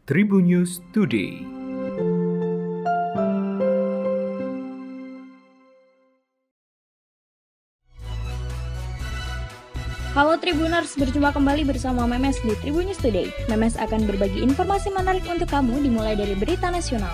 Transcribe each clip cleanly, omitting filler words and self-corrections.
Tribun News Today. Halo Tribuners, berjumpa kembali bersama Memes di Tribun News Today. Memes akan berbagi informasi menarik untuk kamu dimulai dari berita nasional.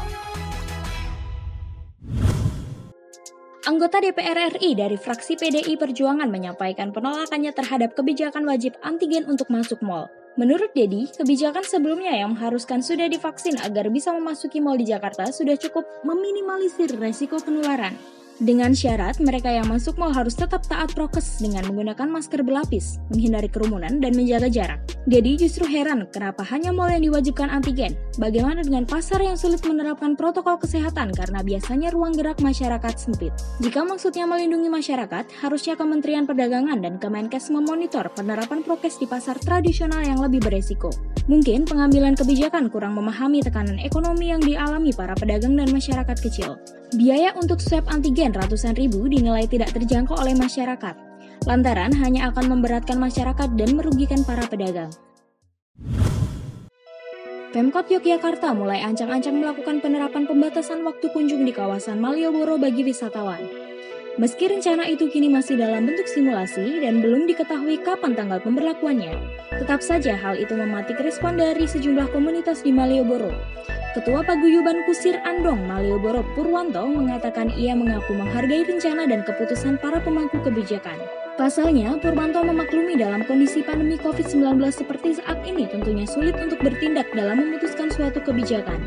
Anggota DPR RI dari fraksi PDI Perjuangan menyampaikan penolakannya terhadap kebijakan wajib antigen untuk masuk mal. Menurut Dedi, kebijakan sebelumnya yang mengharuskan sudah divaksin agar bisa memasuki mal di Jakarta sudah cukup meminimalisir resiko penularan. Dengan syarat, mereka yang masuk mal harus tetap taat prokes dengan menggunakan masker berlapis, menghindari kerumunan, dan menjaga jarak. Dedi justru heran kenapa hanya mal yang diwajibkan antigen. Bagaimana dengan pasar yang sulit menerapkan protokol kesehatan karena biasanya ruang gerak masyarakat sempit? Jika maksudnya melindungi masyarakat, harusnya Kementerian Perdagangan dan Kemenkes memonitor penerapan prokes di pasar tradisional yang lebih beresiko. Mungkin pengambilan kebijakan kurang memahami tekanan ekonomi yang dialami para pedagang dan masyarakat kecil. Biaya untuk swab antigen ratusan ribu dinilai tidak terjangkau oleh masyarakat, lantaran hanya akan memberatkan masyarakat dan merugikan para pedagang. Pemkot Yogyakarta mulai ancang-ancang melakukan penerapan pembatasan waktu kunjung di kawasan Malioboro bagi wisatawan. Meski rencana itu kini masih dalam bentuk simulasi dan belum diketahui kapan tanggal pemberlakuannya, tetap saja hal itu mematik respon dari sejumlah komunitas di Malioboro. Ketua Paguyuban Kusir Andong Malioboro Purwanto mengatakan ia mengaku menghargai rencana dan keputusan para pemangku kebijakan. Pasalnya, Purwanto memaklumi dalam kondisi pandemi COVID-19 seperti saat ini tentunya sulit untuk bertindak dalam memutuskan suatu kebijakan.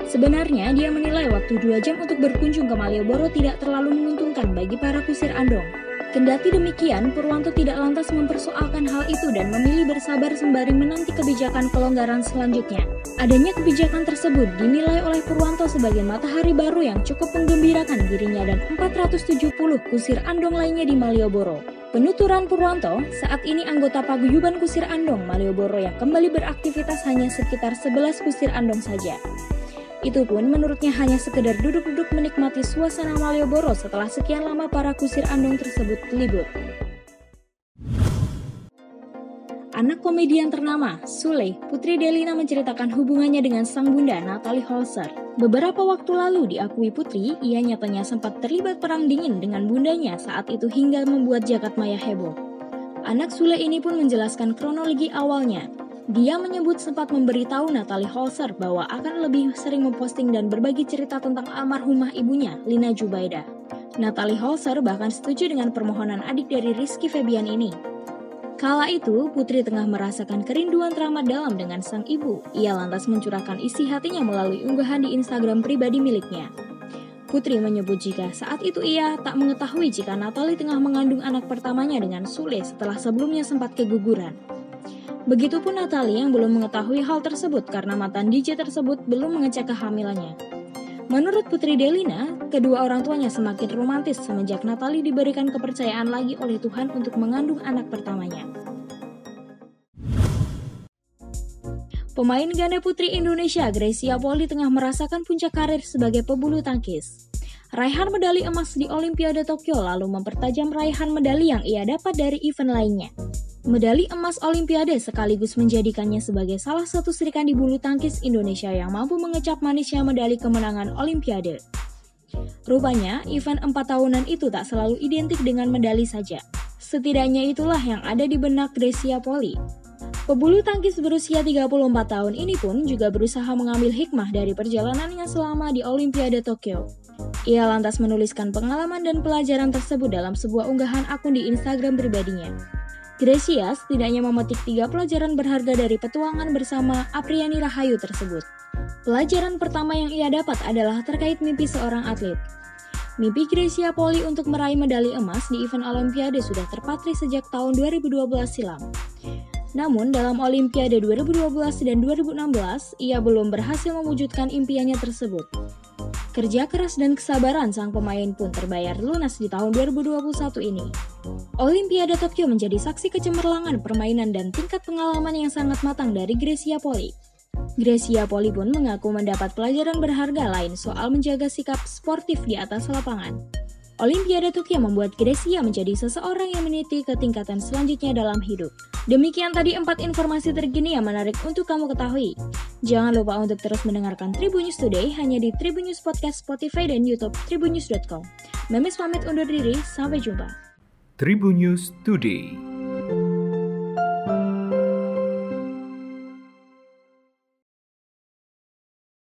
Sebenarnya, dia menilai waktu 2 jam untuk berkunjung ke Malioboro tidak terlalu menguntungkan bagi para kusir Andong. Kendati demikian, Purwanto tidak lantas mempersoalkan hal itu dan memilih bersabar sembari menanti kebijakan pelonggaran selanjutnya. Adanya kebijakan tersebut dinilai oleh Purwanto sebagai matahari baru yang cukup menggembirakan dirinya dan 470 kusir Andong lainnya di Malioboro. Penuturan Purwanto, saat ini anggota Paguyuban Kusir Andong Malioboro yang kembali beraktivitas hanya sekitar 11 kusir Andong saja. Itu pun menurutnya hanya sekedar duduk-duduk menikmati suasana Malioboro setelah sekian lama para kusir Andong tersebut libur. Anak komedian ternama, Sule, Putri Delina menceritakan hubungannya dengan sang bunda Natalie Holzer. Beberapa waktu lalu diakui Putri, ia nyatanya sempat terlibat perang dingin dengan bundanya saat itu hingga membuat jagat maya heboh. Anak Sule ini pun menjelaskan kronologi awalnya. Dia menyebut sempat memberitahu Natalie Holzer bahwa akan lebih sering memposting dan berbagi cerita tentang almarhumah ibunya, Lina Jubaida. Natalie Holzer bahkan setuju dengan permohonan adik dari Rizky Febian ini. Kala itu, Putri tengah merasakan kerinduan teramat dalam dengan sang ibu. Ia lantas mencurahkan isi hatinya melalui unggahan di Instagram pribadi miliknya. Putri menyebut jika saat itu ia tak mengetahui jika Natalie tengah mengandung anak pertamanya dengan Sule setelah sebelumnya sempat keguguran. Begitupun Natalie yang belum mengetahui hal tersebut karena mantan DJ tersebut belum mengecek kehamilannya. Menurut Putri Delina, kedua orang tuanya semakin romantis semenjak Natalie diberikan kepercayaan lagi oleh Tuhan untuk mengandung anak pertamanya. Pemain ganda putri Indonesia Grecia Poli tengah merasakan puncak karir sebagai pebulu tangkis. Raihan medali emas di Olimpiade Tokyo lalu mempertajam raihan medali yang ia dapat dari event lainnya. Medali emas Olimpiade sekaligus menjadikannya sebagai salah satu serikandi bulu tangkis Indonesia yang mampu mengecap manisnya medali kemenangan Olimpiade. Rupanya, event 4 tahunan itu tak selalu identik dengan medali saja. Setidaknya itulah yang ada di benak Grecia Poli. Pebulu tangkis berusia 34 tahun ini pun juga berusaha mengambil hikmah dari perjalanannya selama di Olimpiade Tokyo. Ia lantas menuliskan pengalaman dan pelajaran tersebut dalam sebuah unggahan akun di Instagram pribadinya. Grecia setidaknya memetik 3 pelajaran berharga dari petualangan bersama Apriani Rahayu tersebut. Pelajaran pertama yang ia dapat adalah terkait mimpi seorang atlet. Mimpi Grecia Poli untuk meraih medali emas di event Olimpiade sudah terpatri sejak tahun 2012 silam. Namun dalam Olimpiade 2012 dan 2016, ia belum berhasil mewujudkan impiannya tersebut. Kerja keras dan kesabaran sang pemain pun terbayar lunas di tahun 2021 ini. Olimpiade Tokyo menjadi saksi kecemerlangan permainan dan tingkat pengalaman yang sangat matang dari Grecia Poli. Grecia Poli pun mengaku mendapat pelajaran berharga lain soal menjaga sikap sportif di atas lapangan. Olimpiade Tokyo membuat Grecia menjadi seseorang yang meniti ke tingkatan selanjutnya dalam hidup. Demikian tadi 4 informasi terkini yang menarik untuk kamu ketahui. Jangan lupa untuk terus mendengarkan Tribun News Today hanya di Tribun News Podcast, Spotify, dan YouTube tribunnews.com. Memes pamit undur diri, sampai jumpa. Tribun News Today.